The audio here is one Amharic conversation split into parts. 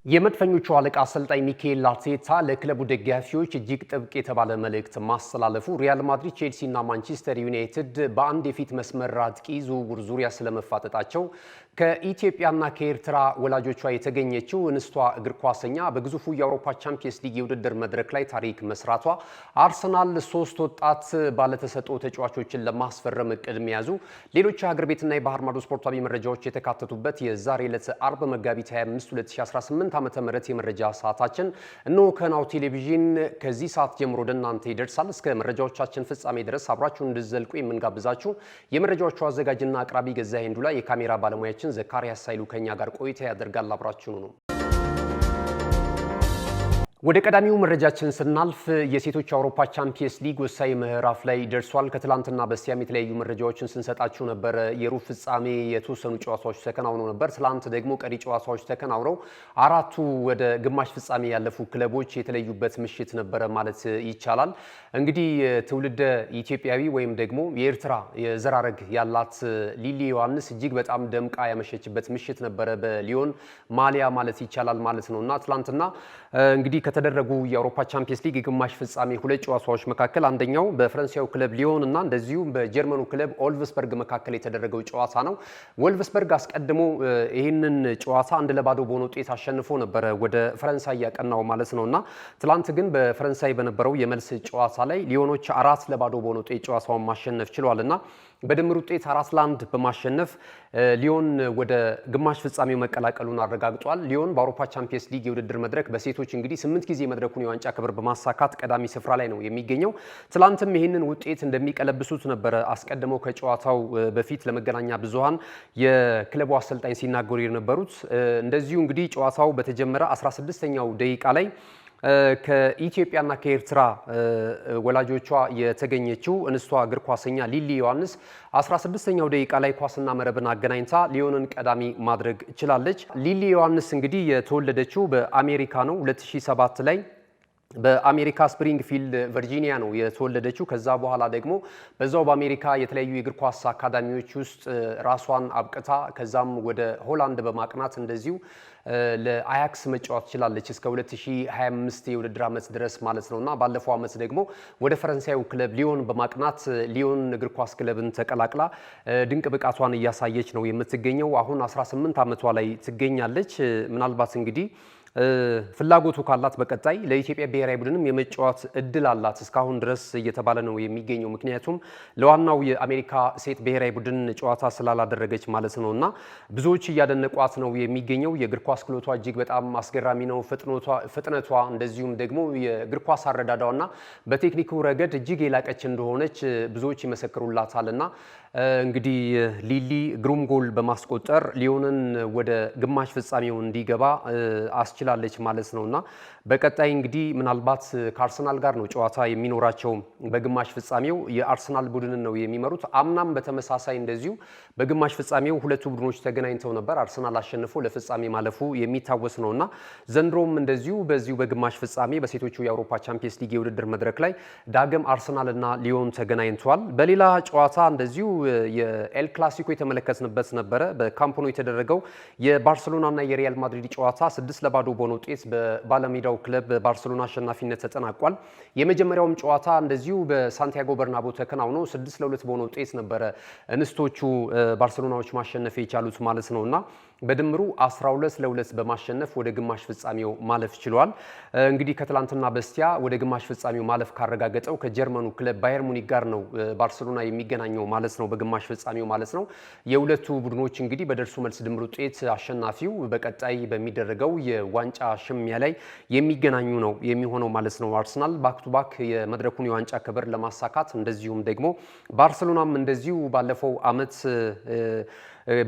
የመድፈኞቹ አለቃ አሰልጣኝ ሚካኤል አርቴታ ለክለቡ ደጋፊዎች እጅግ ጥብቅ የተባለ መልእክት ማስተላለፉ ሪያል ማድሪድ፣ ቼልሲ እና ማንቸስተር ዩናይትድ በአንድ የፊት መስመር አጥቂ ዝውውር ዙሪያ ስለመፋጠጣቸው ከኢትዮጵያና ከኤርትራ ወላጆቿ የተገኘችው እንስቷ እግር ኳሰኛ በግዙፉ የአውሮፓ ቻምፒየንስ ሊግ የውድድር መድረክ ላይ ታሪክ መስራቷ፣ አርሰናል 3 ወጣት ባለተሰጥኦ ተጫዋቾችን ለማስፈረም እቅድ መያዙ፣ ሌሎች የሀገር ቤትና የባህር ማዶ ስፖርታዊ መረጃዎች የተካተቱበት የዛሬ ዕለት አርብ መጋቢት 25 2018 ዓመተ ምህረት የመረጃ ሰዓታችን እነሆ ከናሁ ቴሌቪዥን ከዚህ ሰዓት ጀምሮ ወደ እናንተ ይደርሳል። እስከ መረጃዎቻችን ፍጻሜ ድረስ አብራችሁን እንድትዘልቁ የምንጋብዛችሁ የመረጃዎቹ አዘጋጅና አቅራቢ ገዛኸኝ ሄንዱላ፣ የካሜራ ባለሙያችን ዘካሪያስ ሳይሉ ከኛ ጋር ቆይታ ያደርጋል። አብራችሁኑ ነው። ወደ ቀዳሚው መረጃችን ስናልፍ የሴቶች አውሮፓ ቻምፒየንስ ሊግ ወሳኝ ምዕራፍ ላይ ደርሷል። ከትላንትና በስቲያም የተለያዩ መረጃዎችን ስንሰጣችሁ ነበር። የሩብ ፍጻሜ የተወሰኑ ጨዋታዎች ተከናውነው ነበር። ትላንት ደግሞ ቀሪ ጨዋታዎች ተከናውነው አራቱ ወደ ግማሽ ፍጻሜ ያለፉ ክለቦች የተለዩበት ምሽት ነበረ ማለት ይቻላል። እንግዲህ ትውልደ ኢትዮጵያዊ ወይም ደግሞ የኤርትራ የዘራረግ ያላት ሊሊ ዮሐንስ እጅግ በጣም ደምቃ ያመሸችበት ምሽት ነበረ በሊዮን ማሊያ ማለት ይቻላል ማለት ነውና ትላንትና እንግዲህ ከተደረጉ የአውሮፓ ቻምፒየንስ ሊግ የግማሽ ፍጻሜ ሁለት ጨዋታዎች መካከል አንደኛው በፈረንሳዩ ክለብ ሊዮን እና እንደዚሁም በጀርመኑ ክለብ ኦልቭስበርግ መካከል የተደረገው ጨዋታ ነው። ኦልቭስበርግ አስቀድሞ ይህንን ጨዋታ 1-0 በሆነ ውጤት አሸንፎ ነበረ ወደ ፈረንሳይ ያቀናው ማለት ነውና ትላንት ግን በፈረንሳይ በነበረው የመልስ ጨዋታ ላይ ሊዮኖች 4-0 በሆነ ውጤት ጨዋታውን ማሸነፍ ችሏልና በድምር ውጤት 4-1 በማሸነፍ ሊዮን ወደ ግማሽ ፍጻሜው መቀላቀሉን አረጋግጧል። ሊዮን በአውሮፓ ቻምፒየንስ ሊግ የውድድር መድረክ በሴቶች እንግዲህ 8 ጊዜ መድረኩን የዋንጫ ክብር በማሳካት ቀዳሚ ስፍራ ላይ ነው የሚገኘው። ትላንትም ይህንን ውጤት እንደሚቀለብሱት ነበረ አስቀድመው ከጨዋታው በፊት ለመገናኛ ብዙሃን የክለቡ አሰልጣኝ ሲናገሩ የነበሩት። እንደዚሁ እንግዲህ ጨዋታው በተጀመረ 16ኛው ደቂቃ ላይ ከኢትዮጵያና ከኤርትራ ወላጆቿ የተገኘችው እንስቷ እግር ኳሰኛ ሊሊ ዮሐንስ 16ኛው ደቂቃ ላይ ኳስና መረብን አገናኝታ ሊዮንን ቀዳሚ ማድረግ ችላለች። ሊሊ ዮሐንስ እንግዲህ የተወለደችው በአሜሪካ ነው። 2007 ላይ በአሜሪካ ስፕሪንግፊልድ ቨርጂኒያ ነው የተወለደችው። ከዛ በኋላ ደግሞ በዛው በአሜሪካ የተለያዩ የእግር ኳስ አካዳሚዎች ውስጥ ራሷን አብቅታ ከዛም ወደ ሆላንድ በማቅናት እንደዚሁ ለአያክስ መጫወት ችላለች እስከ 2025 የውድድር ዓመት ድረስ ማለት ነውና ባለፈው ዓመት ደግሞ ወደ ፈረንሳዩ ክለብ ሊዮን በማቅናት ሊዮን እግር ኳስ ክለብን ተቀላቅላ ድንቅ ብቃቷን እያሳየች ነው የምትገኘው። አሁን 18 ዓመቷ ላይ ትገኛለች። ምናልባት እንግዲህ ፍላጎቱ ካላት በቀጣይ ለኢትዮጵያ ብሔራዊ ቡድንም የመጫወት እድል አላት እስካሁን ድረስ እየተባለ ነው የሚገኘው። ምክንያቱም ለዋናው የአሜሪካ ሴት ብሔራዊ ቡድን ጨዋታ ስላላደረገች ማለት ነውና ብዙዎች እያደነቋት ነው የሚገኘው። የእግር ኳስ ክህሎቷ እጅግ በጣም አስገራሚ ነው። ፍጥነቷ እንደዚሁም ደግሞ የእግር ኳስ አረዳዳዋና በቴክኒኩ ረገድ እጅግ የላቀች እንደሆነች ብዙዎች ይመሰክሩላታልና እንግዲህ ሊሊ ግሩም ጎል በማስቆጠር ሊዮንን ወደ ግማሽ ፍጻሜው እንዲገባ አስችላለች ማለት ነውና በቀጣይ እንግዲህ ምናልባት ከአርሰናል ጋር ነው ጨዋታ የሚኖራቸው። በግማሽ ፍጻሜው የአርሰናል ቡድንን ነው የሚመሩት። አምናም በተመሳሳይ እንደዚሁ በግማሽ ፍጻሜው ሁለቱ ቡድኖች ተገናኝተው ነበር። አርሰናል አሸንፎ ለፍጻሜ ማለፉ የሚታወስ ነውና ዘንድሮም እንደዚሁ በዚሁ በግማሽ ፍጻሜ በሴቶቹ የአውሮፓ ቻምፒየንስ ሊግ የውድድር መድረክ ላይ ዳግም አርሰናልና ሊዮን ተገናኝተዋል። በሌላ ጨዋታ እንደዚሁ የኤል ክላሲኮ የተመለከትንበት ነበረ። በካምፕ ኑ የተደረገው የባርሴሎናና የሪያል ማድሪድ ጨዋታ 6-0 በሆነ ውጤት በባለሜዳው ክለብ ባርሴሎና አሸናፊነት ተጠናቋል። የመጀመሪያውም ጨዋታ እንደዚሁ በሳንቲያጎ በርናቦ ተከናውኖ 6-2 በሆነ ውጤት ነበረ እንስቶቹ ባርሴሎናዎች ማሸነፍ የቻሉት ማለት ነውና በድምሩ 12-2 በማሸነፍ ወደ ግማሽ ፍጻሜው ማለፍ ችሏል። እንግዲህ ከትላንትና በስቲያ ወደ ግማሽ ፍጻሜው ማለፍ ካረጋገጠው ከጀርመኑ ክለብ ባየር ሙኒክ ጋር ነው ባርሴሎና የሚገናኘው ማለት ነው በግማሽ ፍጻሜው ማለት ነው። የሁለቱ ቡድኖች እንግዲህ በደርሶ መልስ ድምር ውጤት አሸናፊው በቀጣይ በሚደረገው የዋንጫ ሽሚያ ላይ የሚገናኙ ነው የሚሆነው ማለት ነው። አርሰናል ባክ ቱ ባክ የመድረኩን የዋንጫ ክብር ለማሳካት እንደዚሁም ደግሞ ባርሴሎናም እንደዚሁ ባለፈው ዓመት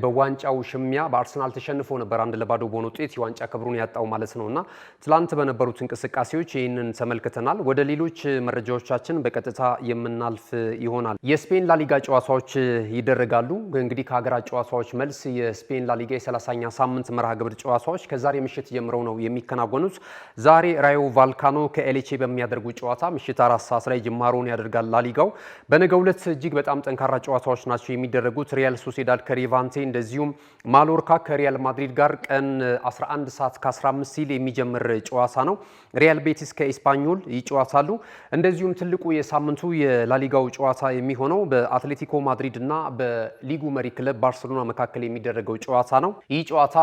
በዋንጫው ሽሚያ በአርሰናል ተሸንፎ ነበር 1-0 በሆነ ውጤት የዋንጫ ክብሩን ያጣው ማለት ነውና ትላንት በነበሩት እንቅስቃሴዎች ይህንን ተመልክተናል። ወደ ሌሎች መረጃዎቻችን በቀጥታ የምናልፍ ይሆናል። የስፔን ላሊጋ ጨዋታዎች ይደረጋሉ። እንግዲህ ከሀገራት ጨዋታዎች መልስ የስፔን ላሊጋ የ30ኛ ሳምንት መርሃ ግብር ጨዋታዎች ከዛሬ ምሽት ጀምረው ነው የሚከናወኑት። ዛሬ ራዮ ቫልካኖ ከኤሌቼ በሚያደርጉ ጨዋታ ምሽት 4 ሰዓት ላይ ጅማሮን ያደርጋል ላሊጋው። በነገው ዕለት እጅግ በጣም ጠንካራ ጨዋታዎች ናቸው የሚደረጉት። ሪያል ሶሴዳድ ከሪቫን ሌቫንቴ እንደዚሁም ማሎርካ ከሪያል ማድሪድ ጋር ቀን 11 ሰዓት ከ15 ሲል የሚጀምር ጨዋታ ነው። ሪያል ቤቲስ ከኤስፓኞል ይጨዋታሉ። እንደዚሁም ትልቁ የሳምንቱ የላሊጋው ጨዋታ የሚሆነው በአትሌቲኮ ማድሪድ እና በሊጉ መሪ ክለብ ባርሴሎና መካከል የሚደረገው ጨዋታ ነው። ይህ ጨዋታ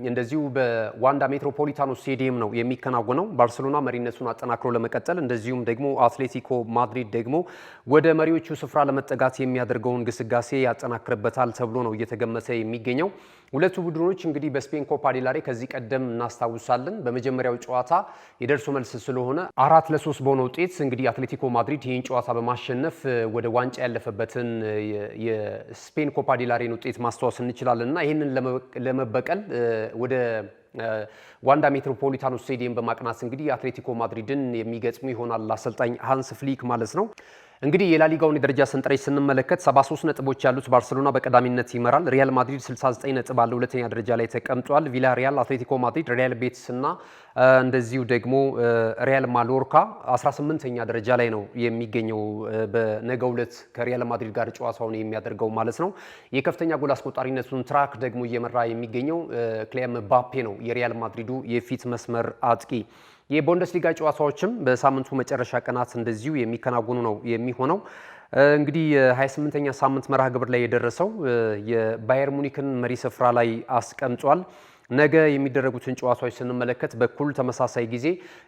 እንደዚሁ በዋንዳ ሜትሮፖሊታኖ ስቴዲየም ነው የሚከናወነው። ባርሴሎና መሪነቱን አጠናክሮ ለመቀጠል እንደዚሁም ደግሞ አትሌቲኮ ማድሪድ ደግሞ ወደ መሪዎቹ ስፍራ ለመጠጋት የሚያደርገውን ግስጋሴ ያጠናክርበታል ተብሎ ነው እየተገመተ የሚገኘው። ሁለቱ ቡድኖች እንግዲህ በስፔን ኮፓ ዴል ሬይ ከዚህ ቀደም እናስታውሳለን በመጀመሪያው ጨዋታ የደርሶ መልስ ስለሆነ 4-3 በሆነ ውጤት እንግዲህ አትሌቲኮ ማድሪድ ይህን ጨዋታ በማሸነፍ ወደ ዋንጫ ያለፈበትን የስፔን ኮፓ ዴል ሬይን ውጤት ማስታወስ እንችላለንና ይህንን ለመበቀል ወደ ዋንዳ ሜትሮፖሊታኖ ስቴዲየም በማቅናት እንግዲህ አትሌቲኮ ማድሪድን የሚገጥሙ ይሆናል አሰልጣኝ ሃንስ ፍሊክ ማለት ነው። እንግዲህ የላሊጋውን የደረጃ ሰንጠረዥ ስንመለከት 73 ነጥቦች ያሉት ባርሴሎና በቀዳሚነት ይመራል። ሪያል ማድሪድ 69 ነጥብ አለው ሁለተኛ ደረጃ ላይ ተቀምጧል። ቪላሪያል፣ አትሌቲኮ ማድሪድ፣ ሪያል ቤቲስ እና እንደዚሁ ደግሞ ሪያል ማሎርካ 18ኛ ደረጃ ላይ ነው የሚገኘው። በነገው ዕለት ከሪያል ማድሪድ ጋር ጨዋታውን የሚያደርገው ማለት ነው። የከፍተኛ ጎል አስቆጣሪነቱን ትራክ ደግሞ እየመራ የሚገኘው ክሊያን ምባፔ ነው፣ የሪያል ማድሪዱ የፊት መስመር አጥቂ። የቡንደስሊጋ ጨዋታዎችም በሳምንቱ መጨረሻ ቀናት እንደዚሁ የሚከናወኑ ነው የሚሆነው። እንግዲህ የ28ኛ ሳምንት መርሃ ግብር ላይ የደረሰው የባየር ሙኒክን መሪ ስፍራ ላይ አስቀምጧል። ነገ የሚደረጉትን ጨዋታዎች ስንመለከት በኩል ተመሳሳይ ጊዜ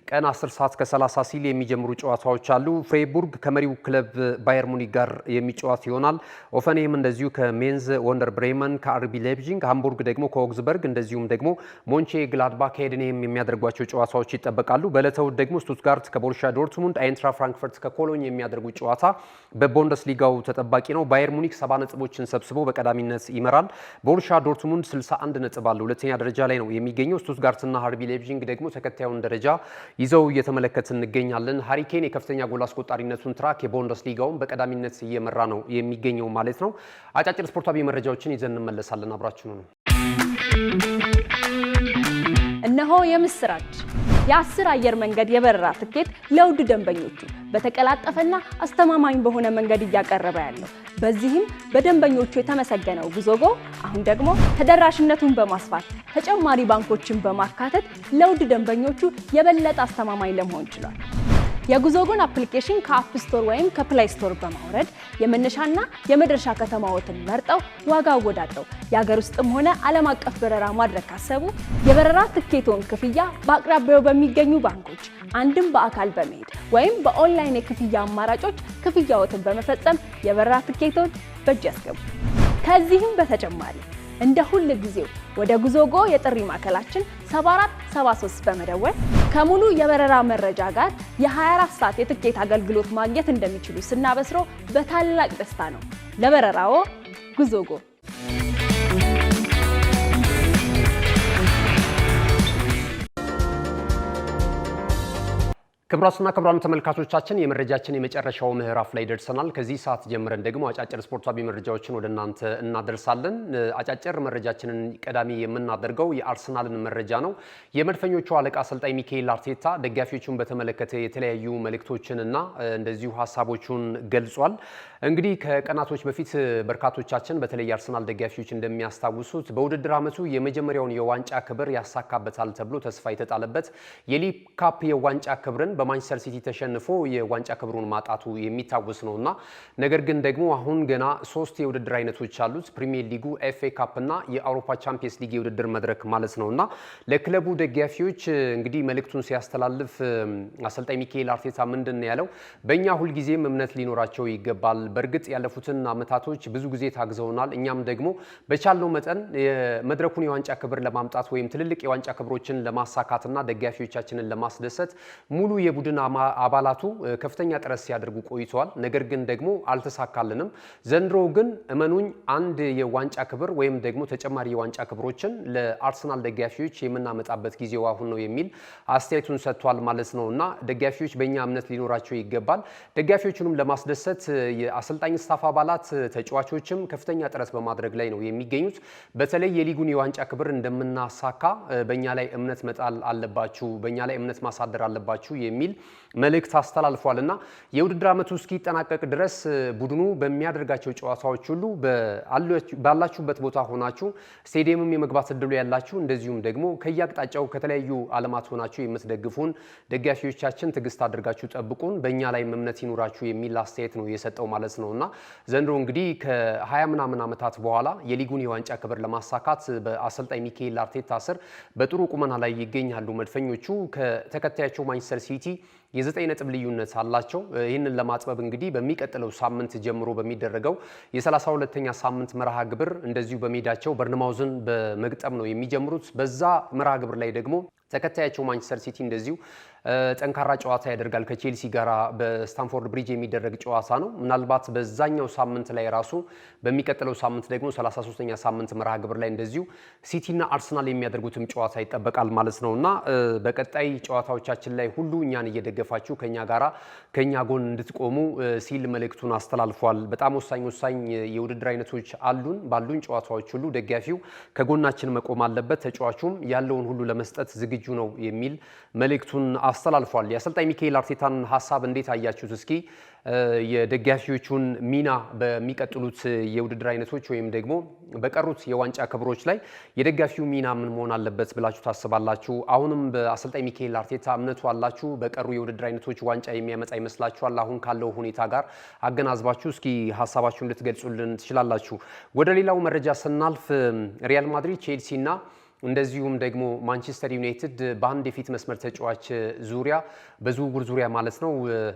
ቀን 10 ሰዓት ከ30 ሲል የሚጀምሩ ጨዋታዎች አሉ። ፍሬቡርግ ከመሪው ክለብ ባየር ሙኒክ ጋር የሚጫወት ይሆናል። ኦፈንሄም እንደዚሁ ከሜንዝ ወንደር ብሬመን ከአርቢ ሌፕዚግ፣ ሃምቡርግ ደግሞ ከኦግስበርግ እንደዚሁም ደግሞ ሞንቼ ግላድባክ ከሄደንሄም የሚያደርጓቸው ጨዋታዎች ይጠበቃሉ። በዕለተ እሁድ ደግሞ ስቱትጋርት ከቦሩሺያ ዶርትሙንድ፣ አይንትራ ፍራንክፈርት ከኮሎኝ የሚያደርጉት ጨዋታ በቡንደስሊጋው ተጠባቂ ነው። ባየር ሙኒክ 70 ነጥቦችን ሰብስቦ በቀዳሚነት ይመራል። ቦሩሺያ ዶርትሙንድ 61 ነጥብ አለው ሁለተኛ ደረጃ ላይ ነው የሚገኘው። ስቱትጋርትና አርቢ ሌፕዚግ ደግሞ ተከታዩን ደረጃ ይዘው እየተመለከትን እንገኛለን። ሃሪኬን የከፍተኛ ጎል አስቆጣሪነቱን ትራክ የቡንደስሊጋውን በቀዳሚነት እየመራ ነው የሚገኘው ማለት ነው። አጫጭር ስፖርታዊ መረጃዎችን ይዘን እንመለሳለን። አብራችኑ ነው። እነሆ የምስራች የ10 አየር መንገድ የበረራ ትኬት ለውድ ደንበኞቹ በተቀላጠፈና አስተማማኝ በሆነ መንገድ እያቀረበ ያለው። በዚህም በደንበኞቹ የተመሰገነው ጉዞጎ አሁን ደግሞ ተደራሽነቱን በማስፋት ተጨማሪ ባንኮችን በማካተት ለውድ ደንበኞቹ የበለጠ አስተማማኝ ለመሆን ችሏል። የጉዞጎን አፕሊኬሽን ከአፕ ስቶር ወይም ከፕሌይ ስቶር በማውረድ የመነሻና የመድረሻ ከተማዎትን መርጠው ዋጋ አወዳድረው የሀገር ውስጥም ሆነ ዓለም አቀፍ በረራ ማድረግ ካሰቡ የበረራ ትኬቶን ክፍያ በአቅራቢያው በሚገኙ ባንኮች አንድም በአካል በመሄድ ወይም በኦንላይን የክፍያ አማራጮች ክፍያዎትን በመፈጸም የበረራ ትኬቶን በእጅ ያስገቡ። ከዚህም በተጨማሪ እንደ ሁል ጊዜው ወደ ጉዞጎ የጥሪ ማዕከላችን 7473 በመደወል ከሙሉ የበረራ መረጃ ጋር የ24 ሰዓት የትኬት አገልግሎት ማግኘት እንደሚችሉ ስናበስሮ በታላቅ ደስታ ነው። ለበረራዎ ጉዞጎ። ክቡራትና ክቡራን ተመልካቾቻችን የመረጃችን የመጨረሻው ምዕራፍ ላይ ደርሰናል። ከዚህ ሰዓት ጀምረን ደግሞ አጫጭር ስፖርታዊ መረጃዎችን ወደ እናንተ እናደርሳለን። አጫጭር መረጃችንን ቀዳሚ የምናደርገው የአርሰናልን መረጃ ነው። የመድፈኞቹ አለቃ አሰልጣኝ ሚካኤል አርቴታ ደጋፊዎቹን በተመለከተ የተለያዩ መልእክቶችንና እንደዚሁ ሀሳቦቹን ገልጿል። እንግዲህ ከቀናቶች በፊት በርካቶቻችን በተለይ አርሰናል ደጋፊዎች እንደሚያስታውሱት በውድድር ዓመቱ የመጀመሪያውን የዋንጫ ክብር ያሳካበታል ተብሎ ተስፋ የተጣለበት የሊግ ካፕ የዋንጫ ክብርን በማንቸስተር ሲቲ ተሸንፎ የዋንጫ ክብሩን ማጣቱ የሚታወስ ነውና ነገር ግን ደግሞ አሁን ገና 3 የውድድር አይነቶች አሉት። ፕሪሚየር ሊጉ፣ ኤፍኤ ካፕ እና የአውሮፓ ቻምፒየንስ ሊግ የውድድር መድረክ ማለት ነውና ለክለቡ ደጋፊዎች እንግዲህ መልእክቱን ሲያስተላልፍ አሰልጣኝ ሚካኤል አርቴታ ምንድነው ያለው? በእኛ ሁልጊዜም እምነት ሊኖራቸው ይገባል። በእርግጥ ያለፉትን አመታቶች ብዙ ጊዜ ታግዘውናል። እኛም ደግሞ በቻልነው መጠን የመድረኩን የዋንጫ ክብር ለማምጣት ወይም ትልልቅ የዋንጫ ክብሮችን ለማሳካትና ደጋፊዎቻችንን ለማስደሰት ሙሉ የቡድን አባላቱ ከፍተኛ ጥረት ሲያደርጉ ቆይተዋል። ነገር ግን ደግሞ አልተሳካልንም። ዘንድሮ ግን እመኑኝ አንድ የዋንጫ ክብር ወይም ደግሞ ተጨማሪ የዋንጫ ክብሮችን ለአርሰናል ደጋፊዎች የምናመጣበት ጊዜው አሁን ነው የሚል አስተያየቱን ሰጥቷል ማለት ነውና ደጋፊዎች በእኛ እምነት ሊኖራቸው ይገባል። ደጋፊዎቹንም ለማስደሰት የአሰልጣኝ ስታፍ አባላት ተጫዋቾችም ከፍተኛ ጥረት በማድረግ ላይ ነው የሚገኙት። በተለይ የሊጉን የዋንጫ ክብር እንደምናሳካ በእኛ ላይ እምነት መጣል አለባችሁ፣ በእኛ ላይ እምነት ማሳደር አለባችሁ የሚል የሚል መልእክት አስተላልፏልና የውድድር ዓመቱ እስኪጠናቀቅ ድረስ ቡድኑ በሚያደርጋቸው ጨዋታዎች ሁሉ ባላችሁበት ቦታ ሆናችሁ ስቴዲየምም የመግባት እድሉ ያላችሁ እንደዚሁም ደግሞ ከያቅጣጫው ከተለያዩ ዓለማት ሆናችሁ የምትደግፉን ደጋፊዎቻችን ትዕግስት አድርጋችሁ ጠብቁን፣ በእኛ ላይ እምነት ይኑራችሁ የሚል አስተያየት ነው የሰጠው ማለት ነውና ዘንድሮ እንግዲህ ከ20 ምናምን ዓመታት በኋላ የሊጉን የዋንጫ ክብር ለማሳካት በአሰልጣኝ ሚካኤል አርቴታ ስር በጥሩ ቁመና ላይ ይገኛሉ መድፈኞቹ። ከተከታያቸው ማንቸስተር ሲቲ የ9 ነጥብ ልዩነት አላቸው። ይህንን ለማጥበብ እንግዲህ በሚቀጥለው ሳምንት ጀምሮ በሚደረገው የ32ኛ ሳምንት መርሃ ግብር እንደዚሁ በሜዳቸው በርንማውዝን በመግጠም ነው የሚጀምሩት። በዛ መርሃ ግብር ላይ ደግሞ ተከታያቸው ማንቸስተር ሲቲ እንደዚሁ ጠንካራ ጨዋታ ያደርጋል ከቼልሲ ጋር በስታንፎርድ ብሪጅ የሚደረግ ጨዋታ ነው። ምናልባት በዛኛው ሳምንት ላይ ራሱ በሚቀጥለው ሳምንት ደግሞ 33ኛ ሳምንት መርሃ ግብር ላይ እንደዚሁ ሲቲና አርሰናል የሚያደርጉትም ጨዋታ ይጠበቃል ማለት ነውና በቀጣይ ጨዋታዎቻችን ላይ ሁሉ እኛን እየደገፋችሁ ከኛ ጎን እንድትቆሙ ሲል መልእክቱን አስተላልፏል። በጣም ወሳኝ የውድድር አይነቶች ባሉን ጨዋታዎች ሁሉ ደጋፊው ከጎናችን መቆም አለበት፣ ተጫዋቹም ያለውን ሁሉ ለመስጠት ዝግጁ ነው የሚል መልእክቱን አስተላልፏል። የአሰልጣኝ ሚካኤል አርቴታን ሀሳብ እንዴት አያችሁት? እስኪ የደጋፊዎቹን ሚና በሚቀጥሉት የውድድር አይነቶች ወይም ደግሞ በቀሩት የዋንጫ ክብሮች ላይ የደጋፊው ሚና ምን መሆን አለበት ብላችሁ ታስባላችሁ? አሁንም በአሰልጣኝ ሚካኤል አርቴታ እምነቱ አላችሁ? በቀሩ የውድድር አይነቶች ዋንጫ የሚያመጣ ይመስላችኋል? አሁን ካለው ሁኔታ ጋር አገናዝባችሁ እስኪ ሀሳባችሁን ልትገልጹልን ትችላላችሁ። ወደ ሌላው መረጃ ስናልፍ ሪያል ማድሪድ፣ ቼልሲ እና እንደዚሁም ደግሞ ማንቸስተር ዩናይትድ በአንድ የፊት መስመር ተጫዋች ዙሪያ በዝውውር ዙሪያ ማለት ነው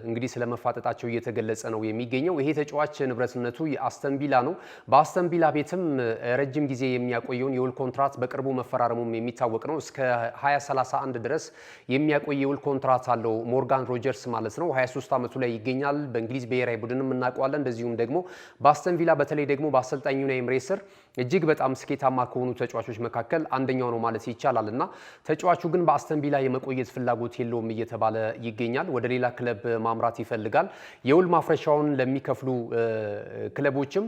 እንግዲህ ስለመፋጠጣቸው እየተገለጸ ነው የሚገኘው። ይሄ ተጫዋች ንብረትነቱ የአስተን ቪላ ነው። በአስተን ቪላ ቤትም ረጅም ጊዜ የሚያቆየውን የውል ኮንትራት በቅርቡ መፈራረሙም የሚታወቅ ነው። እስከ 2031 ድረስ የሚያቆይ የውል ኮንትራት አለው ሞርጋን ሮጀርስ ማለት ነው። 23 ዓመቱ ላይ ይገኛል። በእንግሊዝ ብሔራዊ ቡድንም እናውቀዋለን። እንደዚሁም ደግሞ በአስተን ቪላ በተለይ ደግሞ በአሰልጣኝ ዩናይ ኤምሬ ስር እጅግ በጣም ስኬታማ ከሆኑ ተጫዋቾች መካከል አንደኛው ነው ማለት ይቻላል እና ተጫዋቹ ግን በአስተን ቪላ የመቆየት ፍላጎት የለውም እየተባለ ይገኛል። ወደ ሌላ ክለብ ማምራት ይፈልጋል። የውል ማፍረሻውን ለሚከፍሉ ክለቦችም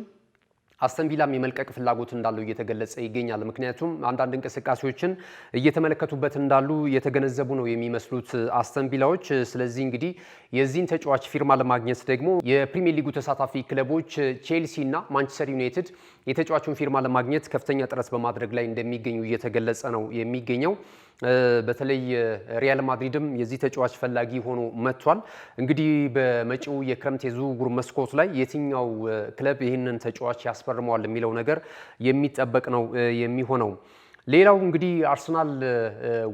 አስተን ቪላም የመልቀቅ ፍላጎት እንዳለው እየተገለጸ ይገኛል። ምክንያቱም አንዳንድ እንቅስቃሴዎችን እየተመለከቱበት እንዳሉ የተገነዘቡ ነው የሚመስሉት አስተን ቪላዎች። ስለዚህ እንግዲህ የዚህን ተጫዋች ፊርማ ለማግኘት ደግሞ የፕሪሚየር ሊጉ ተሳታፊ ክለቦች ቼልሲ እና ማንቸስተር ዩናይትድ የተጫዋቹን ፊርማ ለማግኘት ከፍተኛ ጥረት በማድረግ ላይ እንደሚገኙ እየተገለጸ ነው የሚገኘው። በተለይ ሪያል ማድሪድም የዚህ ተጫዋች ፈላጊ ሆኖ መጥቷል። እንግዲህ በመጪው የክረምት የዝውውር መስኮት ላይ የትኛው ክለብ ይህንን ተጫዋች ያስፈርመዋል የሚለው ነገር የሚጠበቅ ነው የሚሆነው። ሌላው እንግዲህ አርሰናል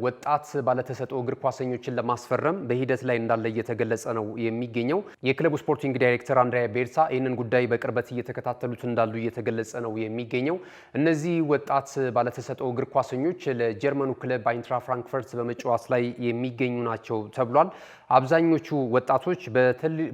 ወጣት ባለተሰጥኦ እግር ኳሰኞችን ለማስፈረም በሂደት ላይ እንዳለ እየተገለጸ ነው የሚገኘው። የክለቡ ስፖርቲንግ ዳይሬክተር አንድሪያ ቤርሳ ይህንን ጉዳይ በቅርበት እየተከታተሉት እንዳሉ እየተገለጸ ነው የሚገኘው። እነዚህ ወጣት ባለተሰጥኦ እግር ኳሰኞች ለጀርመኑ ክለብ አይንትራ ፍራንክፈርት በመጫወት ላይ የሚገኙ ናቸው ተብሏል። አብዛኞቹ ወጣቶች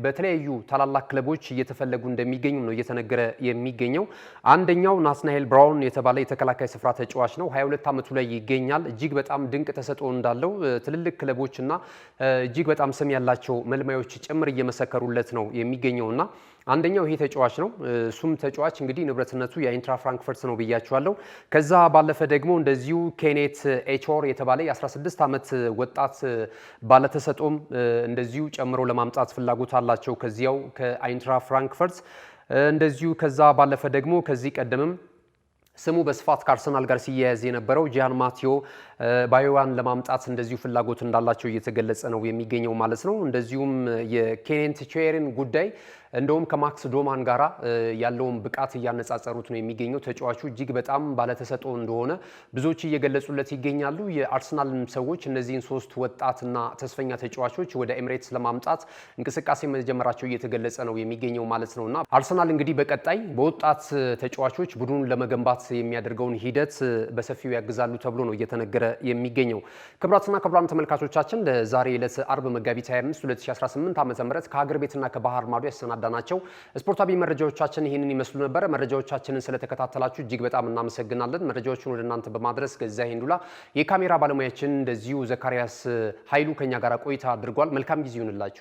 በተለያዩ ታላላቅ ክለቦች እየተፈለጉ እንደሚገኙ ነው እየተነገረ የሚገኘው። አንደኛው ናትናኤል ብራውን የተባለ የተከላካይ ስፍራ ተጫዋች ነው። 22 ዓመቱ ላይ ይገኛል። እጅግ በጣም ድንቅ ተሰጥኦ እንዳለው ትልልቅ ክለቦችና እጅግ በጣም ስም ያላቸው መልማዮች ጭምር እየመሰከሩለት ነው የሚገኘውና አንደኛው ይሄ ተጫዋች ነው። እሱም ተጫዋች እንግዲህ ንብረትነቱ የአይንትራ ፍራንክፈርት ነው ብያቸዋለሁ። ከዛ ባለፈ ደግሞ እንደዚሁ ኬኔት ኤቾር የተባለ የ16 ዓመት ወጣት ባለተሰጥኦም እንደዚሁ ጨምሮ ለማምጣት ፍላጎት አላቸው ከዚያው ከአይንትራ ፍራንክፈርት። እንደዚሁ ከዛ ባለፈ ደግሞ ከዚህ ቀደምም ስሙ በስፋት ከአርሰናል ጋር ሲያያዝ የነበረው ጂያን ማቴዎ ባዮዋን ለማምጣት እንደዚሁ ፍላጎት እንዳላቸው እየተገለጸ ነው የሚገኘው ማለት ነው። እንደዚሁም የኬኔት ቼርን ጉዳይ እንደውም ከማክስ ዶማን ጋራ ያለውን ብቃት እያነጻጸሩት ነው የሚገኘው። ተጫዋቹ እጅግ በጣም ባለተሰጥኦ እንደሆነ ብዙዎች እየገለጹለት ይገኛሉ። የአርሰናል ሰዎች እነዚህን ሶስት ወጣትና ተስፈኛ ተጫዋቾች ወደ ኤምሬትስ ለማምጣት እንቅስቃሴ መጀመራቸው እየተገለጸ ነው የሚገኘው ማለት ነውና አርሰናል እንግዲህ በቀጣይ በወጣት ተጫዋቾች ቡድኑን ለመገንባት የሚያደርገውን ሂደት በሰፊው ያግዛሉ ተብሎ ነው እየተነገረ የሚገኘው። ክቡራትና ክቡራን ተመልካቾቻችን ለዛሬ ዕለት አርብ መጋቢት 25 2018 ዓ.ም ከሀገር ቤትና ከባህር ማዶ ያሰናዳናቸው ስፖርታዊ መረጃዎቻችን ይህንን ይመስሉ ነበር። መረጃዎቻችንን ስለተከታተላችሁ እጅግ በጣም እናመሰግናለን። መረጃዎቹን ወደ እናንተ በማድረስ ገዛ ሄንዱላ የካሜራ ባለሙያችን እንደዚሁ ዘካሪያስ ኃይሉ ከኛ ጋር ቆይታ አድርጓል። መልካም ጊዜ ይሁንላችሁ።